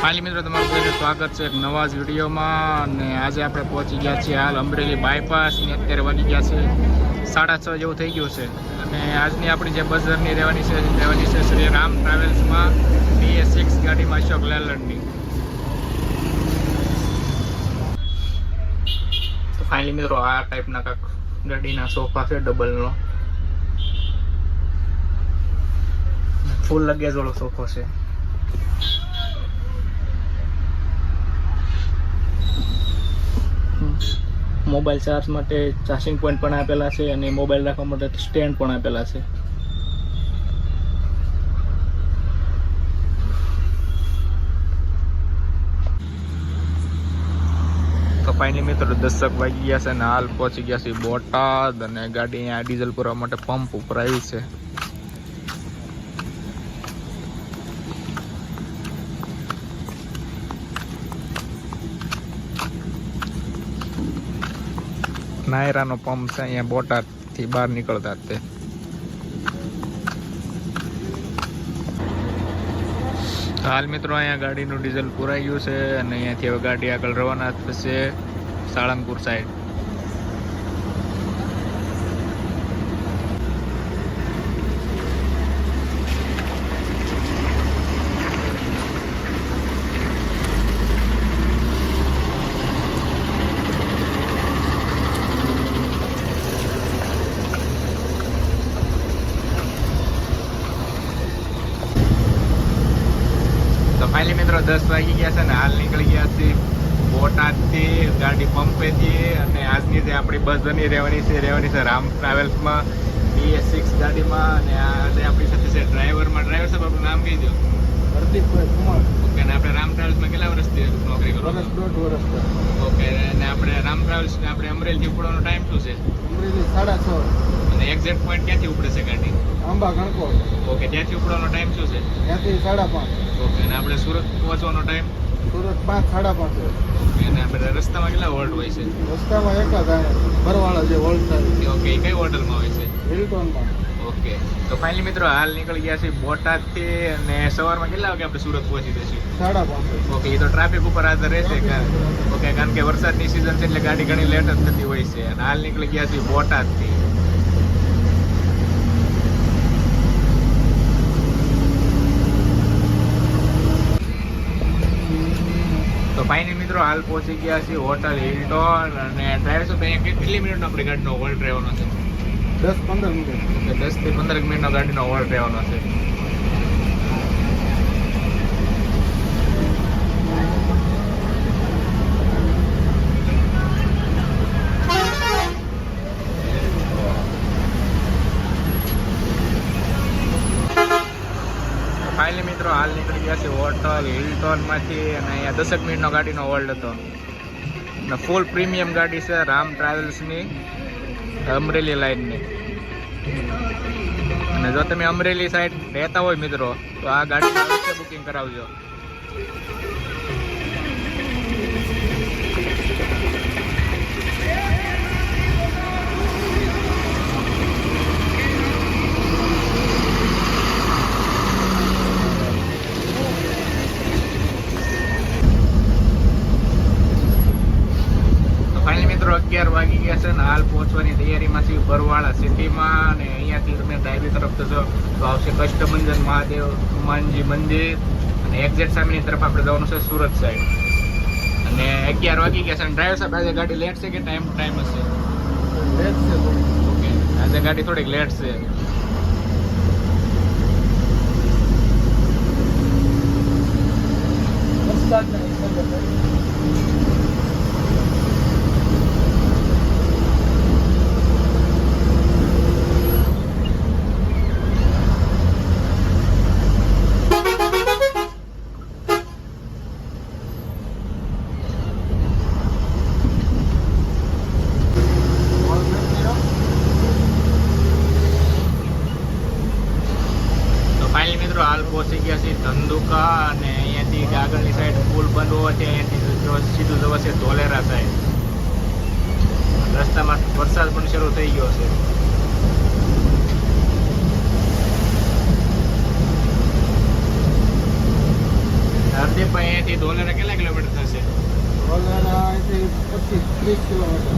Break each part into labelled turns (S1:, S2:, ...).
S1: Finally મિત્રો તમારું બધાનું સ્વાગત છે એક નવા જ વિડીયોમાં. અને આજે આપણે પહોંચી ગયા છીએ હાલ અમરેલી બાયપાસ ને અત્યારે વાગી ગયા છે 6:30 જેવું થઈ ગયું છે. અને આજની આપણી જે બસ જર્ની રહેવાની છે શ્રી રામ ટ્રાવેલ્સમાં DS6 ગાડીમાં અશોક લેલન્ડની. તો ફાઇનલી મિત્રો આ ટાઈપના કાંક ગાડીના સોફા છે ડબલનો, ફૂલ લગેજ વાળો સોફો છે. મોબાઈલ ચાર્જ માટે ચાર્જિંગ પોઈન્ટ પણ આપેલા છે અને મોબાઈલ રાખવા માટે સ્ટેન્ડ પણ આપેલા છે. તો ફાઇનલી મિત્રો 10 વાગી ગયા છે અને હાલ પહોંચી ગયા છે બોટાદ. અને ગાડી અહીંયા ડીઝલ પૂરવા માટે પંપ ઉપર આવી છે. નાયરાનો પંપ છે અહીંયા બોટાદથી બહાર નીકળતા તે. હાલ મિત્રો અહીંયા ગાડીનું ડીઝલ પુરાઈ ગયું છે અને અહીંયાથી હવે ગાડી આગળ રવાના થશે સાળંગપુર સાઈડ. ફાઇનલી મિત્રો 10 વાગી ગયા છે ને હાલ નીકળી ગયા છે બોટાદથી ગાડી પંપેથી. અને આજની જે આપણી બસ જર્ની રહેવાની છે રામ ટ્રાવેલ્સમાં DS6 ગાડીમાં. અને આજે આપણી સાથે છે ડ્રાઈવર સાહેબ, આપણું નામ કહી દો.
S2: હરદીપભાઈ કુમાર.
S1: ઓકે. અને આપણે રામ ટ્રાવેલ્સમાં કેટલા વર્ષથી નોકરી કરો?
S2: વર્ષ 1.5 વર્ષ.
S1: ઓકે. અને આપણે રામ ટ્રાવેલ્સને આપણે અમરેલીથી ઉપડવાનો ટાઈમ શું છે?
S2: અમરેલી 6:30.
S1: અને એક્ઝેક્ટ પોઈન્ટ ક્યાંથી ઉપડે છે ગાડી?
S2: આંબા ગણકોટ.
S1: ઓકે. ત્યાંથી ઉપડવાનો ટાઈમ શું છે?
S2: ત્યાંથી 5:30.
S1: ઓકે. અને આપણે સુરત પહોંચવાનો ટાઈમ?
S2: સુરત 5 5:30.
S1: ઓકે. અને આપણે રસ્તામાં કેટલા હોલ્ટ હોય છે?
S2: રસ્તામાં એક જ આવે બરવાળા જે હોલ્ડ થાય.
S1: ઓકે. કઈ હોટલમાં હોય છે?
S2: હિલ્ટોનમાં.
S1: ઓકે. તો ફાઇનલી મિત્રો હાલ નીકળી ગયા છે બોટાદથી. અને સવારમાં કેટલા વાગે આપણે સુરત પહોંચી જઈશું?
S2: 5:30.
S1: ઓકે. એ તો ટ્રાફિક ઉપર આધાર રહેશે. ઓકે. કારણ કે વરસાદની સિઝન છે એટલે ગાડી ઘણી લેટ જ થતી હોય છે. અને હાલ નીકળી ગયા છે બોટાદથી. તો ફાઇનલી મિત્રો હાલ પહોંચી ગયા છે હોટલ હિલ્ટોન. અને ડ્રાઈવર સાહેબ અહીંયા કેટલી મિનિટનો આપણી ગાડીનો હોલ્ડ રહેવાનો છે?
S2: 10-15 મિનિટ.
S1: 10 થી 15 મિનિટનો ગાડીનો હોલ્ડ રહેવાનો છે. ફાઇનલી મિત્રો હાલ નીકળી ગયા છે હોટલ હિલ્ટોનમાંથી. અને અહીંયા 10 મિનિટનો ગાડીનો હોલ્ડ હતો. અને ફૂલ પ્રીમિયમ ગાડી છે રામ ટ્રાવેલ્સની અમરેલી લાઇનની. અને જો તમે અમરેલી સાઈડ રહેતા હોય મિત્રો તો આ ગાડી અવશ્ય બુકિંગ કરાવજો. મિત્રો 11 વાગી ગયા છે ને હાલ પહોંચવાની તૈયારીમાં છે બરવાળા સિટીમાં. અને અહીંયાથી તમે ડાબી તરફ જશો તો આવશે કષ્ટભંજન મહાદેવ હનુમાનજી મંદિર. અને એક્ઝેક્ટ સામેની તરફ આપણે જવાનું છે સુરત સાઈડ. અને 11 વાગી ગયા છે. અને ડ્રાઈવર સાહેબ આજે ગાડી લેટ છે કે ટાઈમ હશે?
S2: લેટ છે.
S1: ઓકે. આજે ગાડી થોડીક લેટ છે. હાલ પહોંચી ગયા છે ધંધુકા. અને અહીંયાથી આગળની સાઈડ પુલ બંધ હોવાથી અહીંયાથી સીધું જવાશે ધોલેરા સાઈડ. રસ્તામાં વરસાદ પણ શરૂ થઈ ગયો છે. હાર્દિક દિલીપભાઈ અહીંયાથી ધોલેરા કેટલા કિલોમીટર થશે?
S2: વલસાડ અહીંથી 25-30 કિલોમીટર.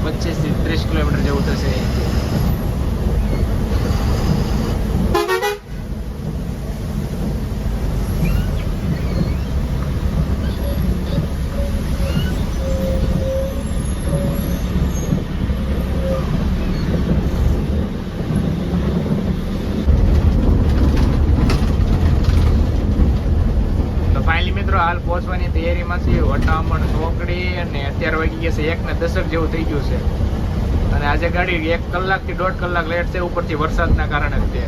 S1: 25 થી 30 કિલોમીટર જેવું થશે. હાલ પહોંચવાની તૈયારીમાં છે વટામણ ચોકડી, અને અત્યારે વાગી ગયા છે 1:10 જેવું થઈ ગયું છે. અને આજે ગાડી 1 કલાકથી 1.5 કલાક લેટ છે, ઉપરથી વરસાદના કારણે જ તે.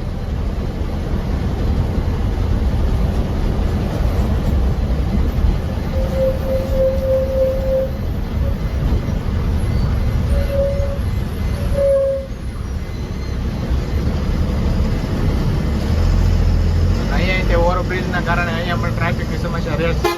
S1: ઓવરબ્રિજના કારણે અહીંયા પણ ટ્રાફિકની સમસ્યા રહેશે.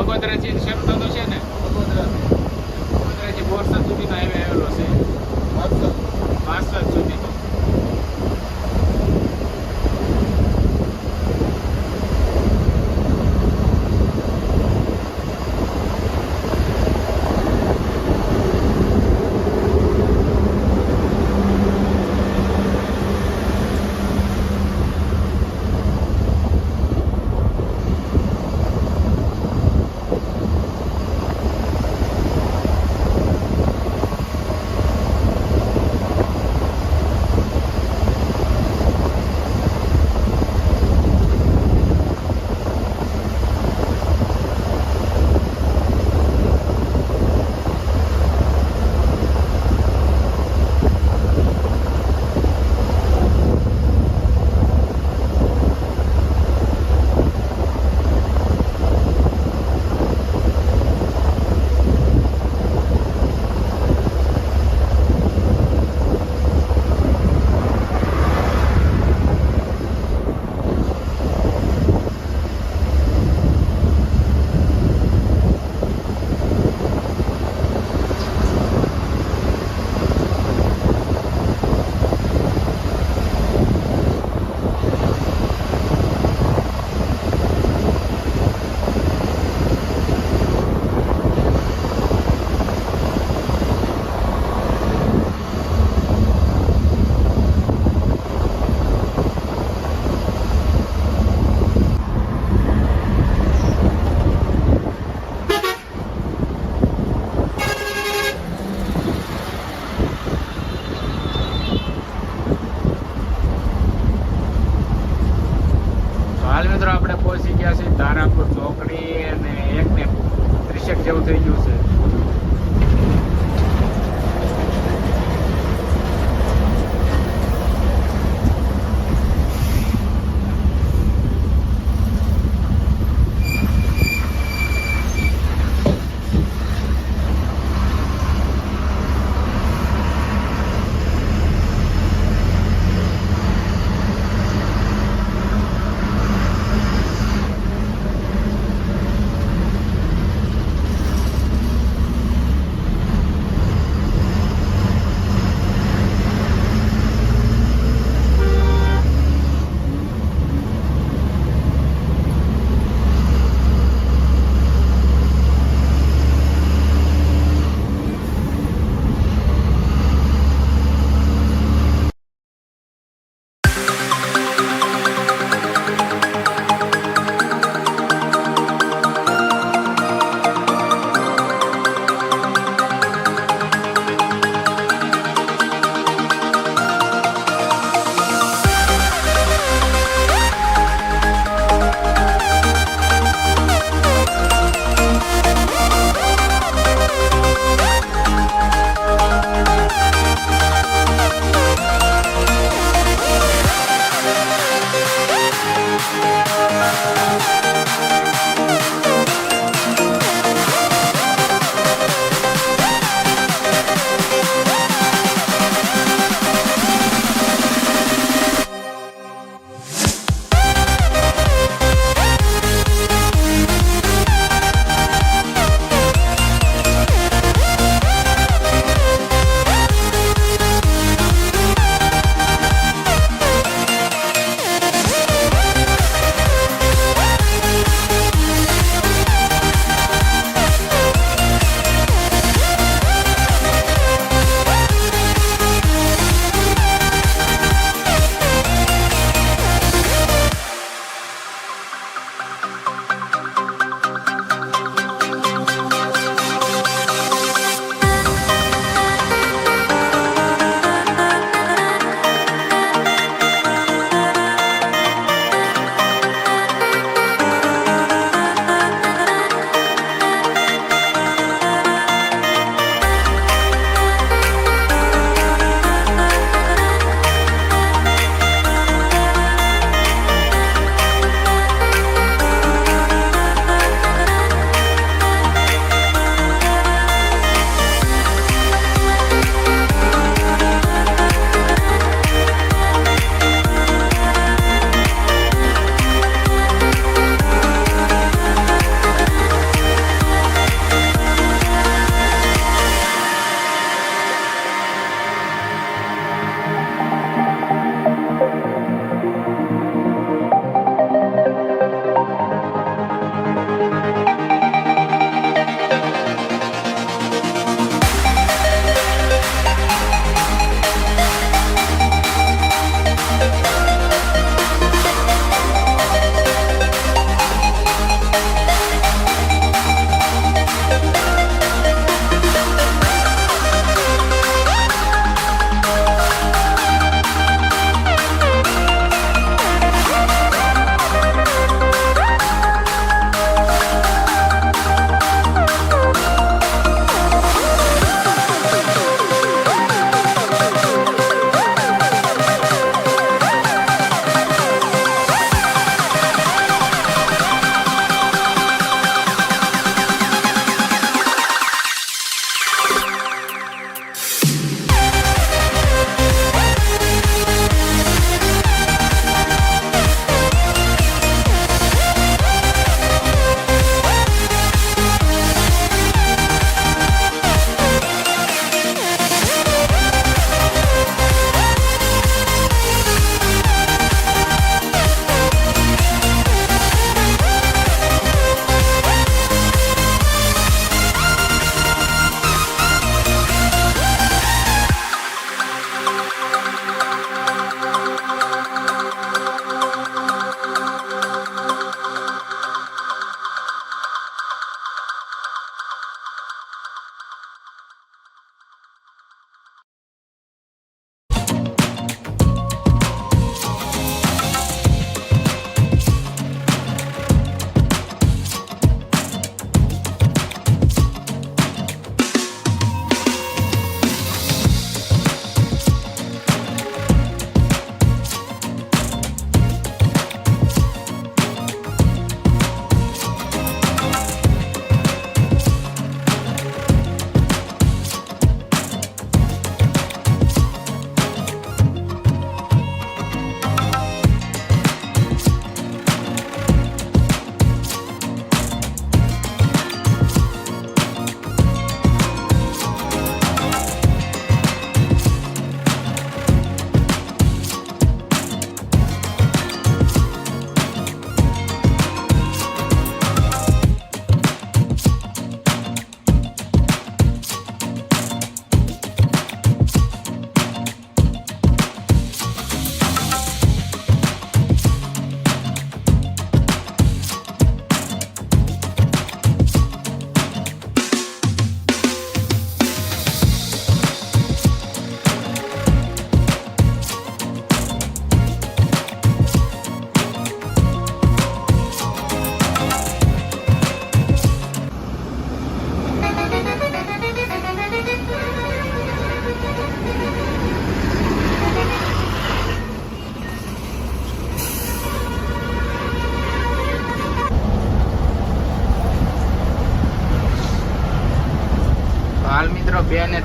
S1: બગોદરાથી શરૂ થતો છે ને, બગોદરાથી બોરસદ સુધીનો હાઈવે આવેલો છે.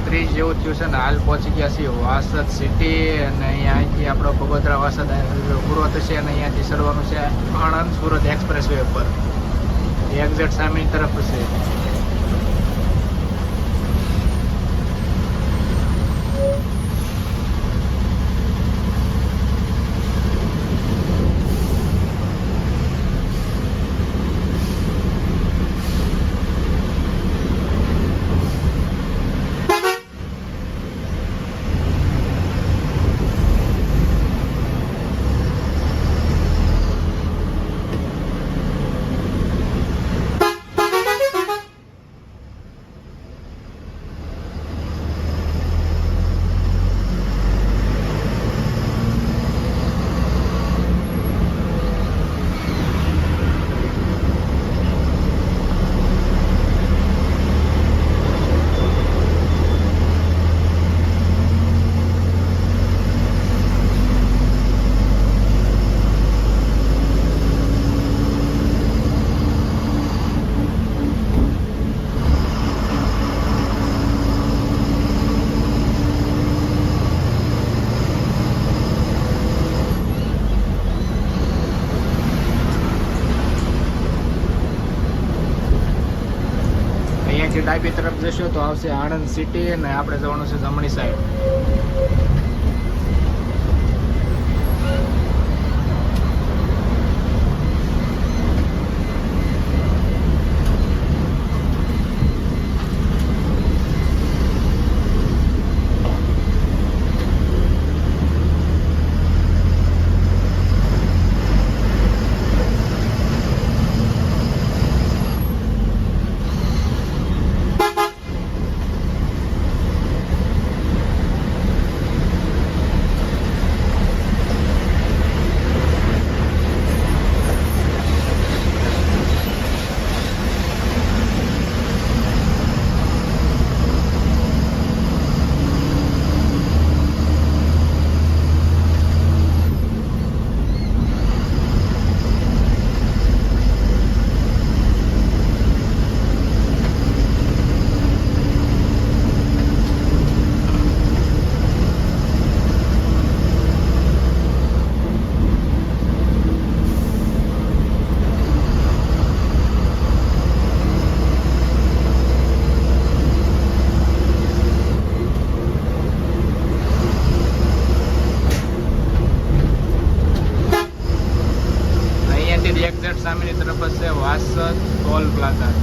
S1: 30 જેવું થયું છે ને હાલ પહોંચી ગયા છીએ વાસદ સિટી અને અહીંયાથી આપણો બગોદરા વાસદ પૂરો થશે અને અહીંયાથી સરવાનું છે આણંદ સુરત એક્સપ્રેસ વે પર એક્ઝેક્ટ સામેની તરફ છે. અહીંયાથી ડાબી તરફ જશો તો આવશે આણંદ સિટી અને આપણે જવાનું છે જમણી સાઈડ. એક્ઝેક્ટ સામેની તરફ જ છે વાસદ ટોલ પ્લાઝા.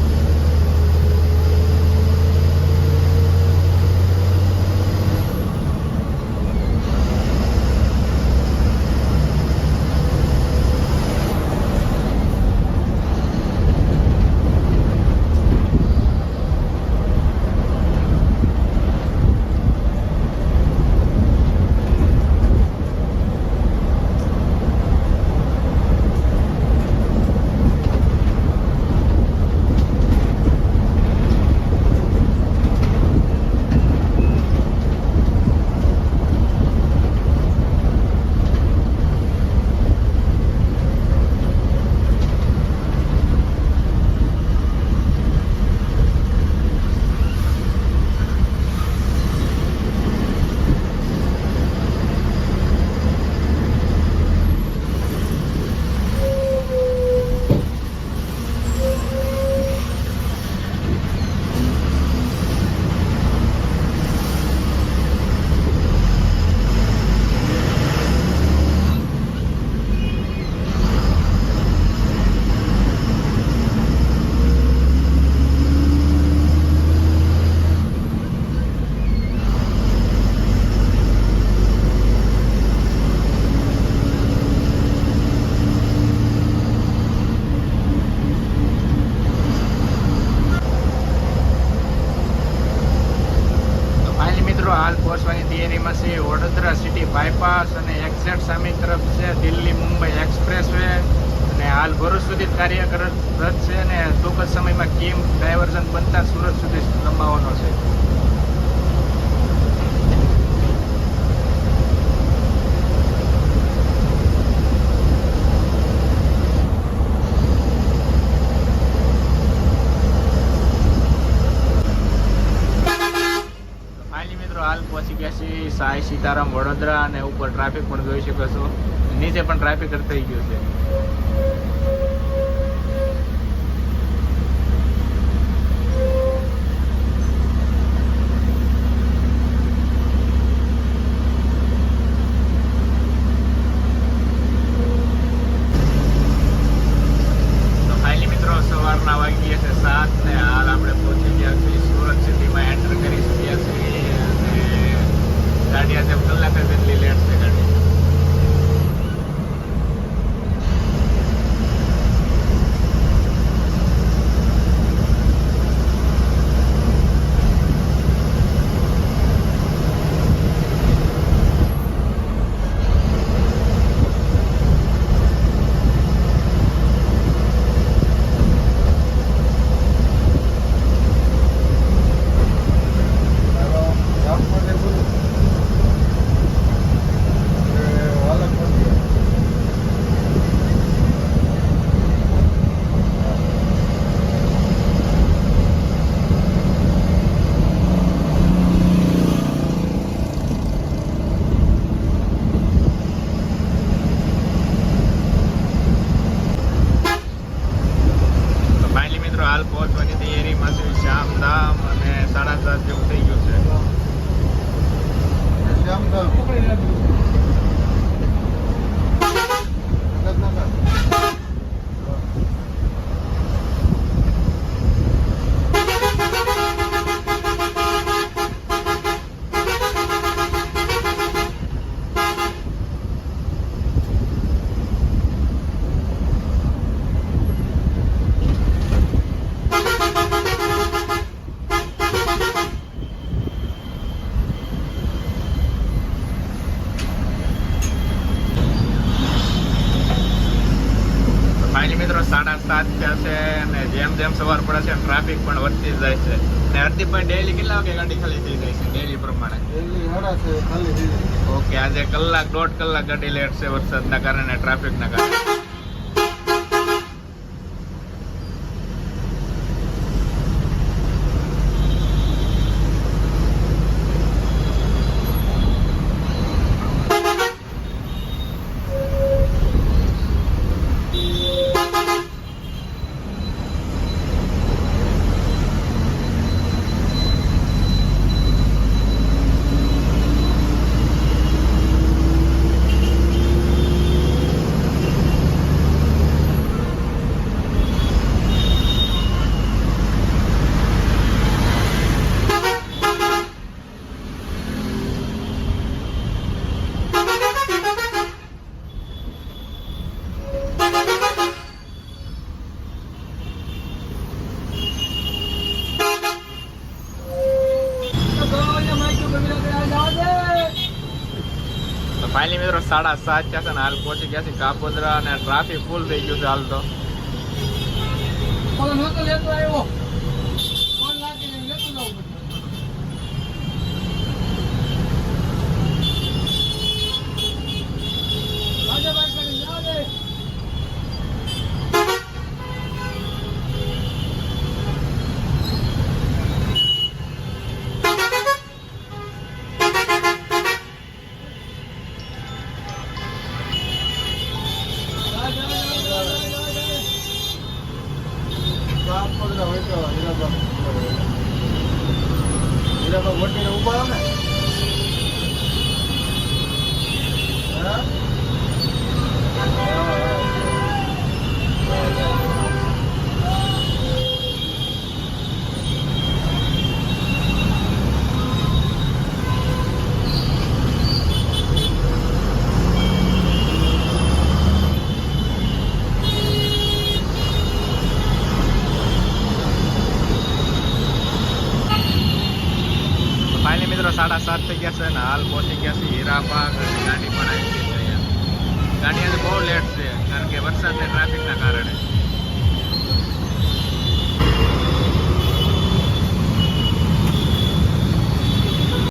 S1: હાલ પહોંચવાની તૈયારીમાં છે વડોદરા સિટી બાયપાસ અને એક્ઝેક્ટ સામેની તરફ છે દિલ્હી મુંબઈ એક્સપ્રેસ વે અને હાલ ભરૂચ સુધી કાર્યરત છે અને ટૂંક જ સમયમાં કેમ ડાયવર્ઝન બનતા સુરત સુધી લંબાવવાનો છે. પહોંચી ગયા છીએ સાંઈ સીતારામ વડોદરા, અને ઉપર ટ્રાફિક પણ જોઈ શકો છો. નીચે પણ ટ્રાફિક થઈ ગયું છે. તો ફાઇનલી મિત્રો સવારના વાગી ગયા છે 7 ને હાલ આપણે પહોંચી ગયા છીએ સુરત સિટીમાં એન્ટર કરી ચૂક્યા છીએ. અને ગાડી આજે કલાક જેટલી લેટ છે ગાડી. હાલ પહોંચવાની તૈયારીમાં છે શ્યામધામ, અને 7:30 જેવું થઈ ગયું છે. ફાઇનલી મિત્રો 7:30 થયા છે, અને જેમ જેમ સવાર પડે છે ટ્રાફિક પણ વધતી જાય છે. અને હરદીપભાઈ ડેઈલી કેટલા વાગે ગાડી ખાલી થઈ જાય છે ડેઈલી પ્રમાણે? ઓકે, આજે કલાક 1.5 કલાક ગાડી લેટ છે વરસાદના કારણે, ટ્રાફિકના કારણે. ફાઇનલી મિત્રો 7:30 થયા છે, ને હાલ પહોંચી ગયા છે કાપોદ્રા, અને ટ્રાફિક ફૂલ થઈ ગયું છે હાલ તો. ફાઇનલી મિત્રો 7:30 થઈ ગયા છે, ને હાલ પહોંચી ગયા છે હીરાબાગ, અને ગાડી પણ આવી ગઈ છે અહીંયા. ગાડી આજે બહુ લેટ છે કારણ કે વરસાદ ને ટ્રાફિકના કારણે.